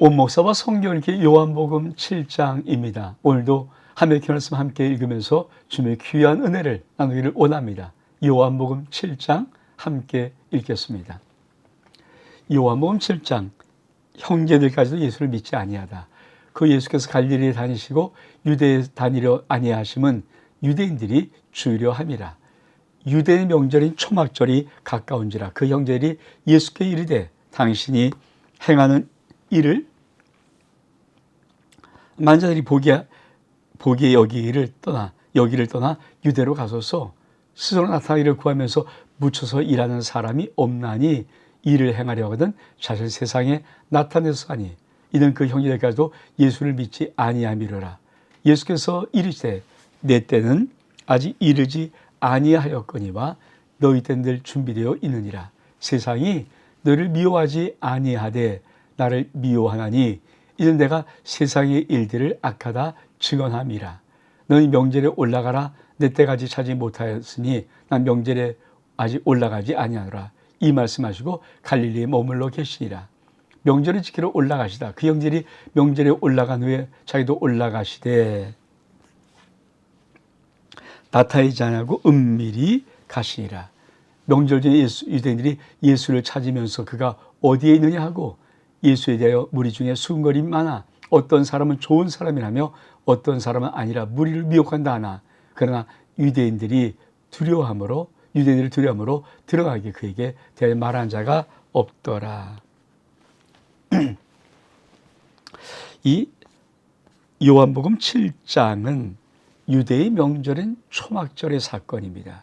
온 목사와 성경 읽기 요한복음 7장입니다. 오늘도 하나님의 말씀 함께 읽으면서 주님의 귀한 은혜를 나누기를 원합니다. 요한복음 7장 함께 읽겠습니다. 요한복음 7장 형제들까지도 예수를 믿지 아니하다. 그 예수께서 갈릴리에 다니시고 유대에 다니려 아니하심은 유대인들이 주의려 함이라. 유대의 명절인 초막절이 가까운지라. 그 형제들이 예수께 이르되 당신이 행하는 일을 만자들이 보기에 여기를 떠나 유대로 가소서. 스스로 나타나기를 구하면서 묻혀서 일하는 사람이 없나니 일을 행하려 하거든 자신 세상에 나타내서 하니 이는 그 형제들까지도 예수를 믿지 아니함이로라. 예수께서 이르시되 내 때는 아직 이르지 아니하였거니와 너희 때는 늘 준비되어 있느니라. 세상이 너를 미워하지 아니하되 나를 미워하나니 이는 내가 세상의 일들을 악하다 증언함이라. 너희 명절에 올라가라. 내 때까지 차지 못하였으니 난 명절에 아직 올라가지 아니하노라. 이 말씀하시고 갈릴리에 머물러 계시니라. 명절을 지키러 올라가시다. 그 형제들이 명절에 올라간 후에 자기도 올라가시되 나타나지 않고 은밀히 가시니라. 명절 전에 유대인들이 예수를 찾으면서 그가 어디에 있느냐 하고 예수에 대하여 무리 중에 수군거림이 많아 어떤 사람은 좋은 사람이라며 어떤 사람은 아니라 무리를 미혹한다 하나 그러나 유대인들을 두려워함으로 들어가기 그에게 대하여 말한 자가 없더라. 이 요한복음 7장은 유대의 명절인 초막절의 사건입니다.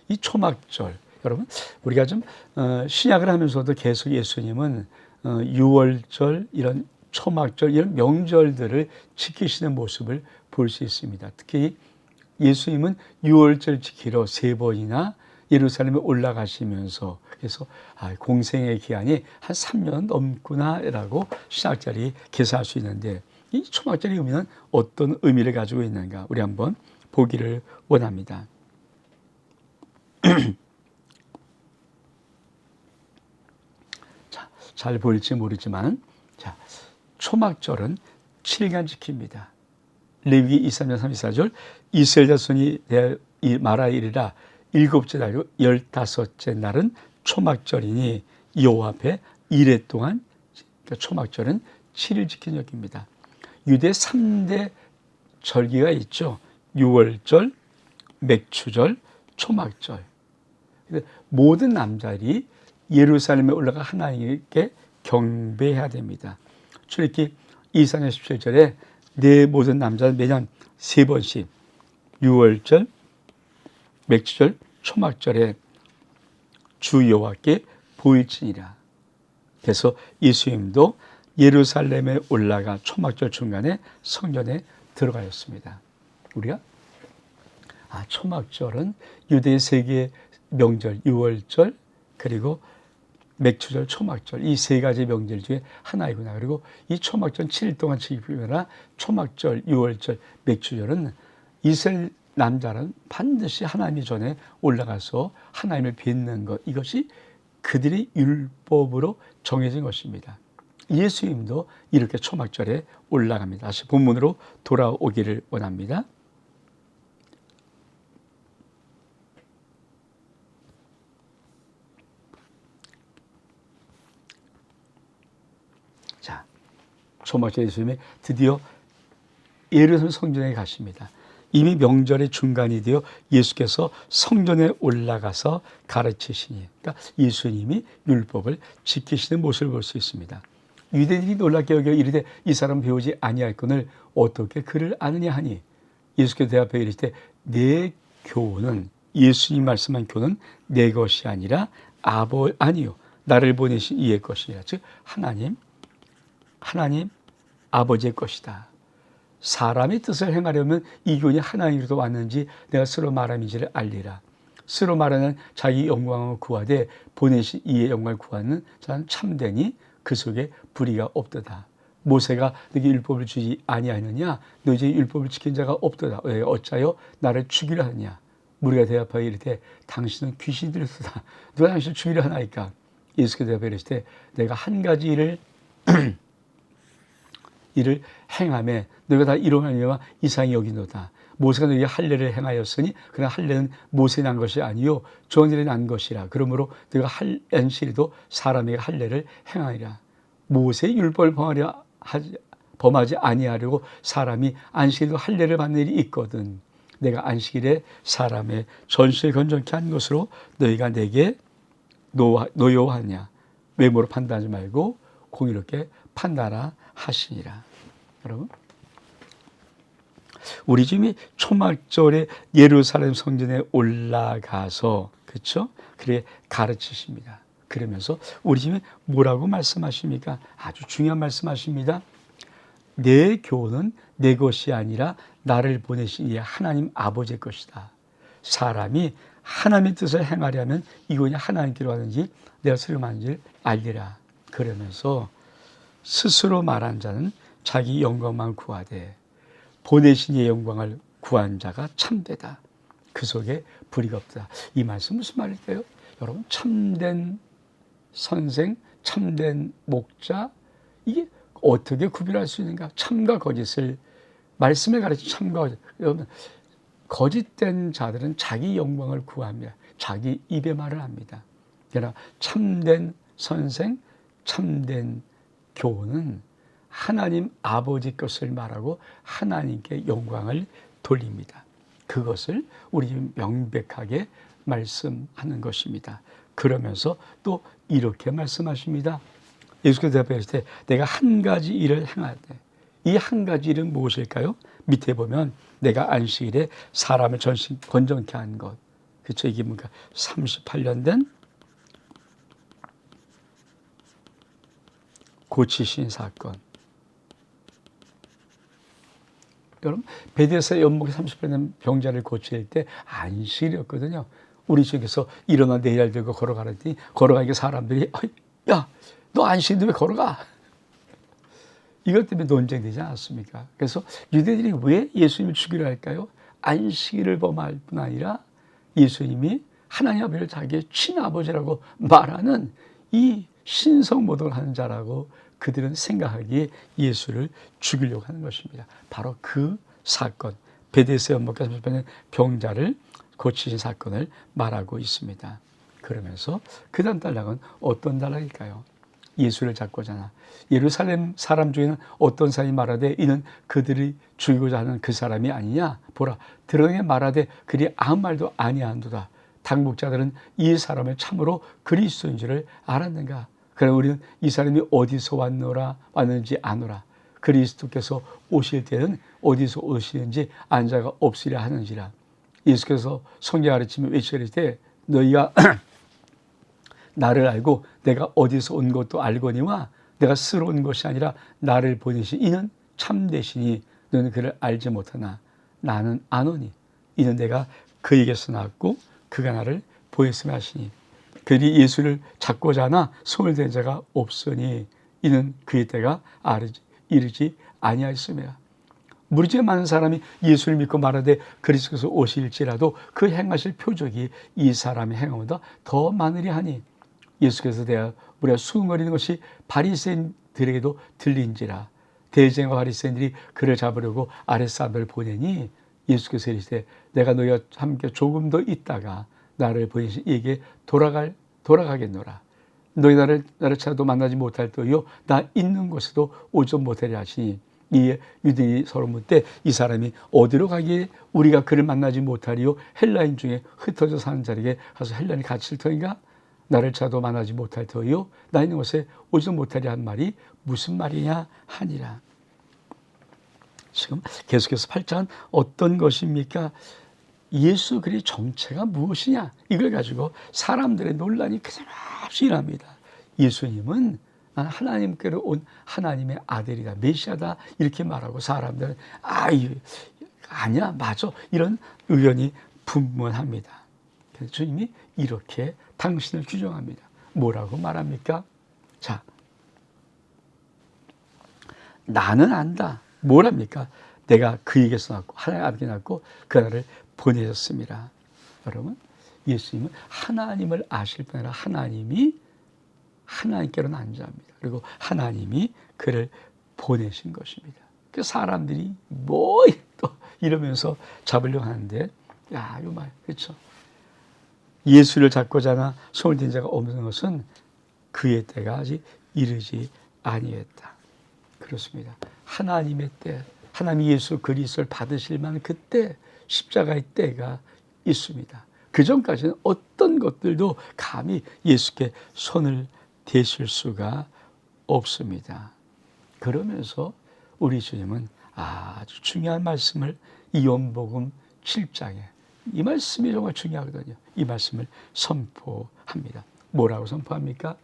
이 초막절, 여러분 우리가 좀 신약을 하면서도 계속 예수님은 유월절 이런 초막절 이런 명절들을 지키시는 모습을 볼 수 있습니다. 특히 예수님은 유월절 지키러 3번이나 예루살렘에 올라가시면서 그래서 공생의 기한이 한 3년 넘구나라고 신학자들이 계산할 수 있는데 이 초막절의 의미는 어떤 의미를 가지고 있는가 우리 한번 보기를 원합니다. 자, 잘 보일지 모르지만 자, 초막절은 7일간 지킵니다. 레위기 23장 34절 이스라엘 자손이 말하여 이르라 7째 달이고 15째 날은 초막절이니 여호와 앞에 이레 동안 그러니까 초막절은 7일 지킨 적입니다. 유대 3대 절기가 있죠. 유월절, 맥추절, 초막절. 모든 남자들이 예루살렘에 올라가 하나님께 경배해야 됩니다. 출애굽기 24장 17절에 내 모든 남자는 매년 3번씩 유월절, 맥추절, 초막절에 주 여호와께 보일지니라. 그래서 예수님도 예루살렘에 올라가 초막절 중간에 성전에 들어가셨습니다. 우리가 초막절은 유대의 3개의 명절 유월절 그리고 맥추절, 초막절 이 3가지 명절 중에 하나이구나. 그리고 이 초막절은 7일 동안 지키거나 초막절, 유월절, 맥추절은 이스라엘 남자는 반드시 하나님 전에 올라가서 하나님을 뵙는 것 이것이 그들의 율법으로 정해진 것입니다. 예수님도 이렇게 초막절에 올라갑니다. 다시 본문으로 돌아오기를 원합니다. 자, 초막절 예수님이 드디어 예루살렘 성전에 가십니다. 이미 명절의 중간이 되어 예수께서 성전에 올라가서 가르치시니 그러니까 예수님이 율법을 지키시는 모습을 볼 수 있습니다. 유대인들이 놀랍게 여겨 이르되 이 사람 배우지 아니할거늘 어떻게 그를 아느냐 하니 예수께서 대답하여 이르시되 내 교훈은 예수님 말씀한 교훈은 내 것이 아니라 아니요 나를 보내신 이의 것이라. 즉 하나님 아버지의 것이다. 사람의 뜻을 행하려면 이 교훈이 하나님으로부터 왔는지 내가 스스로 말함인지를 알리라. 스스로 말하는 자기 영광을 구하되 보내신 이의 영광을 구하는 자는 참되니 그 속에 불의가 없도다. 모세가 너에게 율법을 주지 아니하느냐? 너 이제 율법을 지킨 자가 없도다. 왜 어찌하여 나를 죽이려 하느냐? 무리가 대답하여 이르되 당신은 귀신이 들었도다. 누가 당신을 죽이려 하나이까? 예수께서 대답하여 이르시되 내가 한 가지 일을 일을 행하며 너희가 다 이로 말미암아 이상히 여기노다. 모세가 너희에게 할례를 행하였으니 그러나 할례는 모세 난 것이 아니요 조언들이 난 것이라. 그러므로 너희가 안식일에도 사람에게 할례를 행하리라. 모세의 율법을 범하지 아니하려고 사람이 안식일도 할례를 받는 일이 있거든. 내가 안식일에 사람의 전신을 건전케 한 것으로 너희가 내게 노여워하냐. 외모로 판단하지 말고 공의롭게 판단하라 하시니라. 여러분, 우리 주님이 초막절에 예루살렘 성전에 올라가서 그렇죠? 그렇게 가르치십니다. 그러면서 우리 주님이 뭐라고 말씀하십니까? 아주 중요한 말씀하십니다. 내 교훈은 내 것이 아니라 나를 보내신 이 하나님 아버지의 것이다. 사람이 하나님의 뜻을 행하려면 이것이 하나님께로 하는지 내가 스름하는지를 알리라. 그러면서 스스로 말한 자는 자기 영광만 구하되 보내신 이의 영광을 구한 자가 참되다. 그 속에 불의가 없다. 이 말씀 무슨 말일까요? 여러분, 참된 선생, 참된 목자, 이게 어떻게 구별할 수 있는가? 참과 거짓을, 말씀을 가르친 참과 거짓. 여러분, 거짓된 자들은 자기 영광을 구하며 자기 입의 말을 합니다. 그러나 참된 선생, 참된 교훈은 하나님 아버지 것을 말하고 하나님께 영광을 돌립니다. 그것을 우리 명백하게 말씀하는 것입니다. 그러면서 또 이렇게 말씀하십니다. 예수께서 대답하실 때 내가 한 가지 일을 행하되, 이 한 가지 일은 무엇일까요? 밑에 보면 내가 안식일에 사람을 전신 건전케 한 것. 그렇죠? 이게 뭔가 38년 된 고치신 사건. 여러분, 베데스다 연못에 30년 된 병자를 고칠 때 안식일이었거든요. 우리 중에서 일어나 내일 들고 걸어가랬더니 걸어가니까 사람들이 야, 너 안식일인데 왜 걸어가? 이것 때문에 논쟁되지 않았습니까? 그래서 유대인들이 왜 예수님을 죽이려 할까요? 안식일을 범할 뿐 아니라 예수님이 하나님 아버지를 자기의 친아버지라고 말하는 이 신성모독을 하는 자라고 그들은 생각하기에 예수를 죽이려고 하는 것입니다. 바로 그 사건, 베데스다 연못가 30년 병자를 고치신 사건을 말하고 있습니다. 그러면서 그 다음 단락은 어떤 단락일까요? 예수를 잡고자 하나. 예루살렘 사람 중에는 어떤 사람이 말하되 이는 그들이 죽이고자 하는 그 사람이 아니냐. 보라, 드러내게 말하되 그리 아무 말도 아니한도다. 당국자들은 이 사람을 참으로 그리스도인 줄을 알았는가. 그러나 우리는 이 사람이 어디서 왔는지 아노라. 그리스도께서 오실 때는 어디서 오시는지 안 자가 없으리라 하는지라. 예수께서 성경 가르치며 외치실 때 너희가 나를 알고 내가 어디서 온 것도 알거니와 내가 스스로 온 것이 아니라 나를 보내신 이는 참되시니 너는 그를 알지 못하나 나는 아노니 이는 내가 그에게서 나왔고 그가 나를 보였으며 하시니 그들이 예수를 잡고자 하나 손을 댄 자가 없으니 이는 그의 때가 이르지 아니하였음이라. 무리 중에 많은 사람이 예수를 믿고 말하되 그리스도께서 오실지라도 그 행하실 표적이 이 사람의 행함보다 더 많으리 하니 예수께서 대하여 우리가 수군거리는 것이 바리새인들에게도 들린지라. 대제사장과 바리새인들이 그를 잡으려고 아랫사람들을 보내니 예수께서 이르시되 내가 너희와 함께 조금 더 있다가 나를 보내신 이에게 돌아가겠노라. 너희 나를 찾아도 만나지 못할 터이요 나 있는 곳에도 오지 못하리라 하시니 이에 유대인이 서로 묻되 이 사람이 어디로 가기에 우리가 그를 만나지 못하리요 헬라인 중에 흩어져 사는 자에게 가서 헬라인이 갇힐 터인가. 나를 찾아도 만나지 못할 터이요 나 있는 곳에 오지도 못하리 한 말이 무슨 말이냐 하니라. 지금 계속해서 8장은 어떤 것입니까? 예수 그리스도의 정체가 무엇이냐, 이걸 가지고 사람들의 논란이 그새없이 일어납니다. 예수님은 나는 하나님께로 온 하나님의 아들이다, 메시아다, 이렇게 말하고 사람들은 아니야, 맞아, 이런 의견이 분분합니다. 그래서 주님이 이렇게 당신을 규정합니다. 뭐라고 말합니까? 자, 나는 안다. 뭐랍니까? 내가 그에게서 낳고 하나님 아버지 낳고 그 나를 보내셨습니다. 여러분, 예수님은 하나님을 아실 뿐 아니라 하나님이 하나님께로 난 자입니다. 그리고 하나님이 그를 보내신 것입니다. 그 사람들이 뭐 또 이러면서 잡으려고 하는데, 야, 이 말, 그렇죠. 예수를 잡고자 손을 댄 자가 없는 것은 그의 때가 아직 이르지 아니했다. 그렇습니다. 하나님의 때, 하나님 예수 그리스도를 받으실 만한 그때 십자가의 때가 있습니다. 그 전까지는 어떤 것들도 감히 예수께 손을 대실 수가 없습니다. 그러면서 우리 주님은 아주 중요한 말씀을 이 요한복음 7장에, 이 말씀이 정말 중요하거든요. 이 말씀을 선포합니다. 뭐라고 선포합니까?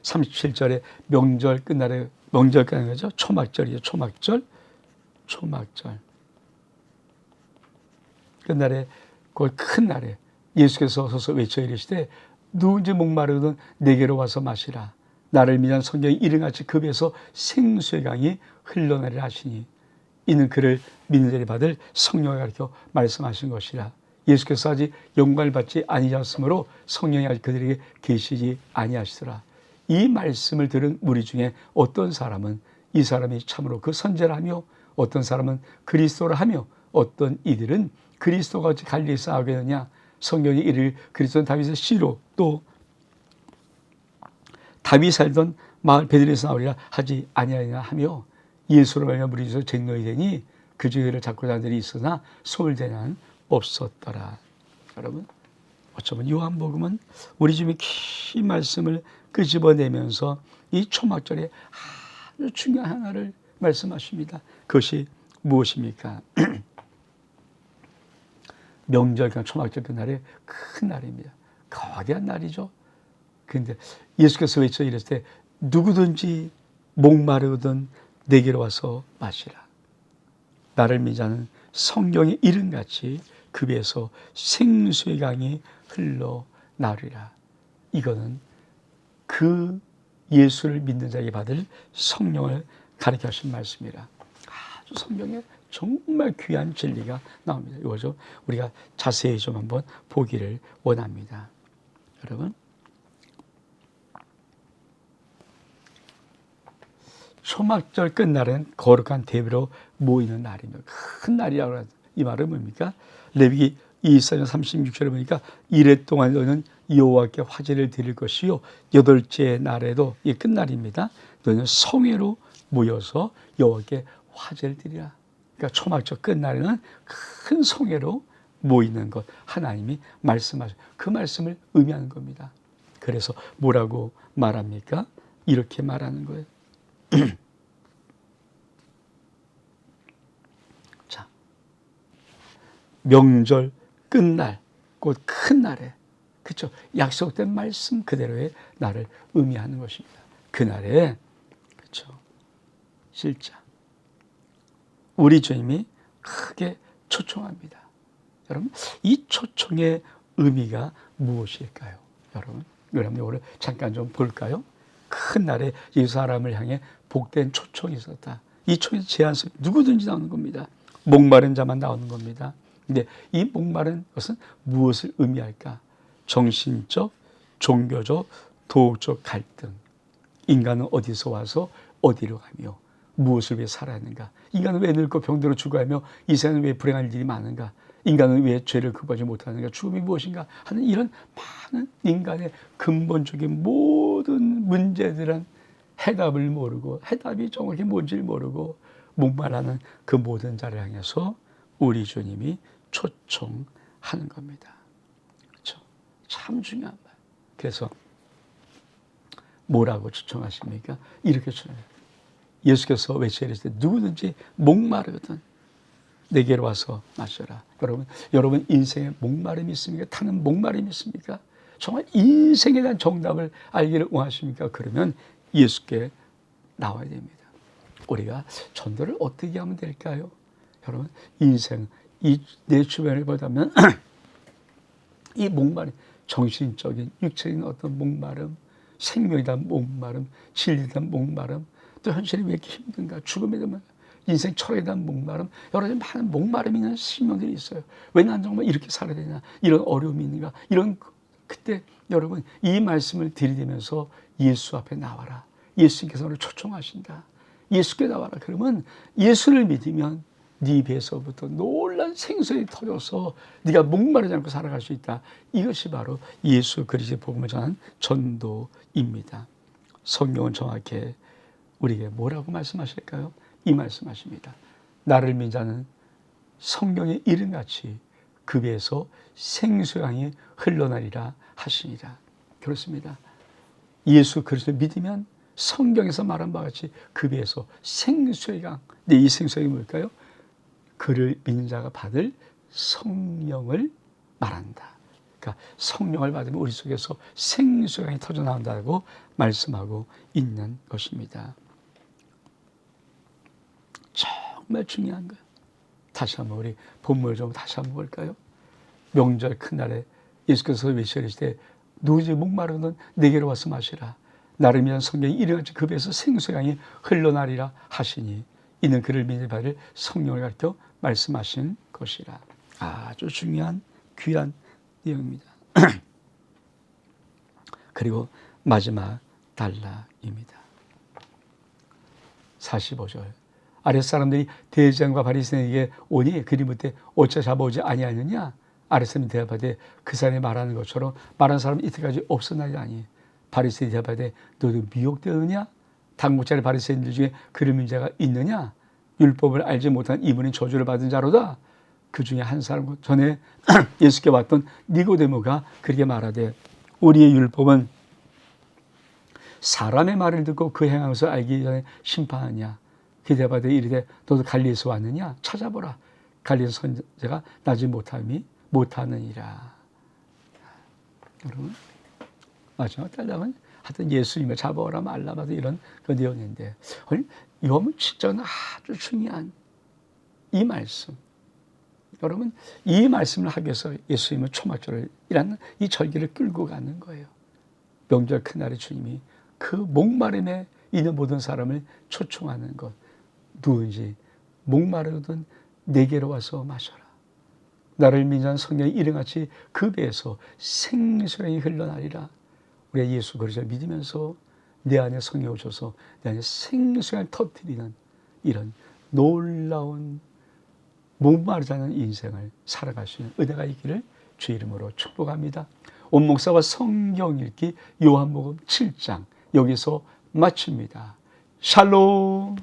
37절에 명절 끝날에, 명절 끝나는 거죠. 초막절이죠. 초막절. 끝날에, 그 큰 날에 예수께서 서서 외쳐 이르시되 누군지 목마르거든 내게로 와서 마시라. 나를 위한 성경이 이름같이 급에서 생수의 강이 흘러내리라 하시니 이는 그를 믿는 자들이 받을 성령을 가리켜 말씀하신 것이라. 예수께서 아직 영광을 받지 아니하였으므로 성령이 아직 그들에게 계시지 아니하시더라. 이 말씀을 들은 무리 중에 어떤 사람은 이 사람이 참으로 그 선지자라며, 어떤 사람은 그리스도라 하며, 어떤 이들은 그리스도가 어찌 갈릴리에서 나오겠느냐, 성경이 이를 그리스도는 다윗의 씨로, 또 다윗이 살던 마을 베들레헴에서 나오리라 하지 아니하느냐 하며, 예수로 말하며 무리 중에서 쟁론이 되니 그 중에 그를 잡고자 하는 자들이 있으나 손을 대는 없었더라. 여러분, 어쩌면 요한복음은 우리 주님의 긴 말씀을 끄집어내면서 이 초막절에 아주 중요한 하나를 말씀하십니다. 그것이 무엇입니까? 명절, 초막절 그날에 큰 날입니다. 거대한 날이죠. 그런데 예수께서 외쳐 이랬을 때 누구든지 목마르거든 내게로 와서 마시라. 나를 믿는 자는 성경의 이름같이 그 배에서 생수의 강이 흘러나오리라. 이거는 그 예수를 믿는 자에게 받을 성령을 가르쳐 하신 말씀이라. 아주 성경에 정말 귀한 진리가 나옵니다. 이거 좀 우리가 자세히 좀 한번 보기를 원합니다. 여러분, 초막절 끝날은 거룩한 대회로 모이는 날이며 큰 날이라고 합니다. 이 말은 뭡니까? 레위기 24장 36절에 보니까 이래 동안 너는 여호와께 화제를 드릴 것이요 여덟째 날에도, 이 끝날입니다. 너는 성회로 모여서 여호와께 화제를 드리라. 그러니까 초막절 끝날에는 큰 성회로 모이는 것, 하나님이 말씀하셔, 그 말씀을 의미하는 겁니다. 그래서 뭐라고 말합니까? 이렇게 말하는 거예요. 자, 명절 끝날, 곧 큰 날에, 그렇죠? 약속된 말씀 그대로의 날을 의미하는 것입니다. 그날에, 그렇죠? 실자, 우리 주님이 크게 초청합니다. 여러분, 이 초청의 의미가 무엇일까요? 여러분, 이거를 잠깐 좀 볼까요? 큰 날에 이 사람을 향해 복된 초청이 있었다. 이 초청에서 제한성, 누구든지 나오는 겁니다. 목마른 자만 나오는 겁니다. 근데 이 목마른 것은 무엇을 의미할까? 정신적, 종교적, 도덕적 갈등. 인간은 어디서 와서 어디로 가며 무엇을 위해 살아야 하는가? 인간은 왜 늙고 병들어 죽어가며 이 세상에 왜 불행한 일이 많은가? 인간은 왜 죄를 극복하지 못하는가? 죽음이 무엇인가? 하는 이런 많은 인간의 근본적인 모든 문제들은 해답을 모르고, 해답이 정확히 뭔지를 모르고 목말하는 그 모든 자를 향해서 우리 주님이 초청하는 겁니다. 그렇죠? 참 중요한 말. 그래서 뭐라고 초청하십니까? 이렇게 초청해요. 예수께서 외치시되 누구든지 목마르거든 내게로 와서 마셔라. 여러분 인생에 목마름이 있습니까? 타는 목마름이 있습니까? 정말 인생에 대한 정답을 알기를 원하십니까? 그러면 예수께 나와야 됩니다. 우리가 전도를 어떻게 하면 될까요? 여러분, 인생, 내 주변을 보자면 이 목마름, 정신적인, 육체적인 어떤 목마름, 생명에 대한 목마름, 진리에 대한 목마름, 또 현실이 왜 이렇게 힘든가, 죽음에 대한 인생 철학에 대한 목마름, 여러 가지 많은 목마름이 있는 신명들이 있어요. 왜 난 정말 이렇게 살아야 되냐, 이런 어려움이 있는가, 이런, 그때 여러분 이 말씀을 들이대면서 예수 앞에 나와라. 예수님께서 오늘 초청하신다. 예수께 나와라. 그러면 예수를 믿으면 네 배에서부터 놀란 생선이 터져서 네가 목마르지 않고 살아갈 수 있다. 이것이 바로 예수 그리스도의 복음을 전하는 전도입니다. 성경은 정확히 우리에게 뭐라고 말씀하실까요? 이 말씀하십니다. 나를 믿는 자는 성경의 이름같이 그 배에서 생수강이 흘러나리라 하시니라. 그렇습니다. 예수 그리스도 믿으면 성경에서 말한 바와 같이 그 배에서 생수의 강. 근데 이 생수의 강이 뭘까요? 그를 믿는 자가 받을 성령을 말한다. 그러니까 성령을 받으면 우리 속에서 생수의 강이 터져 나온다고 말씀하고 있는 것입니다. 정말 중요한 거예요. 다시 한번 우리 본문을 좀 다시 한번 볼까요? 명절 큰 날에 예수께서 외치시되 누구지 목마르거든 내게로 와서 마시라. 나를 위한 성경이 이르같이 그 배에서 생수의 강이 흘러나리라 하시니 이는 그를 믿는 바를 성령을 가르쳐 말씀하신 것이라. 아주 중요한 귀한 내용입니다. 그리고 마지막 단락입니다. 45절. 아랫사람들이 대제사장과 바리새인에게 오니 그리 묻되 어찌 잡아오지 아니하느냐. 아랫사람이 대답하되 그 사람이 말하는 것처럼 말한 사람은 이때까지 없었나니. 바리새인이 대답하되 너도 미혹되느냐. 당국자의 바리새인들 중에 그런 문제가 있느냐. 율법을 알지 못한 이분이 저주를 받은 자로다. 그 중에 한 사람 전에 예수께 왔던 니고데모가 그렇게 말하되 우리의 율법은 사람의 말을 듣고 그 행함에서 알기 전에 심판하냐. 그 대답하되 이르되 너도 갈릴리에서 왔느냐. 찾아보라. 갈릴리 선지자가 나지 못하느니라. 여러분 마지막 단락은 하여튼 예수님을 잡아오라 말라 이런 그 내용인데 이 부분 진짜 아주 중요한 이 말씀. 여러분 이 말씀을 하기 위해서 예수님은 초막절이라는 이 절기를 끌고 가는 거예요. 명절 그날에 주님이 그 목마름에 있는 모든 사람을 초청하는 것. 누군지 목마르거든 내게로 와서 마셔라. 나를 믿는 성령이 이름같이 그 배에서 생수강이 흘러나리라. 우리가 예수 그리스도를 믿으면서 내 안에 성령을 오셔서 내 안에 생수강을 터뜨리는 이런 놀라운 목마르지 않은 인생을 살아갈 수 있는 은혜가 있기를 주 이름으로 축복합니다. 온목사와 성경 읽기 요한복음 7장 여기서 마칩니다. 샬롬.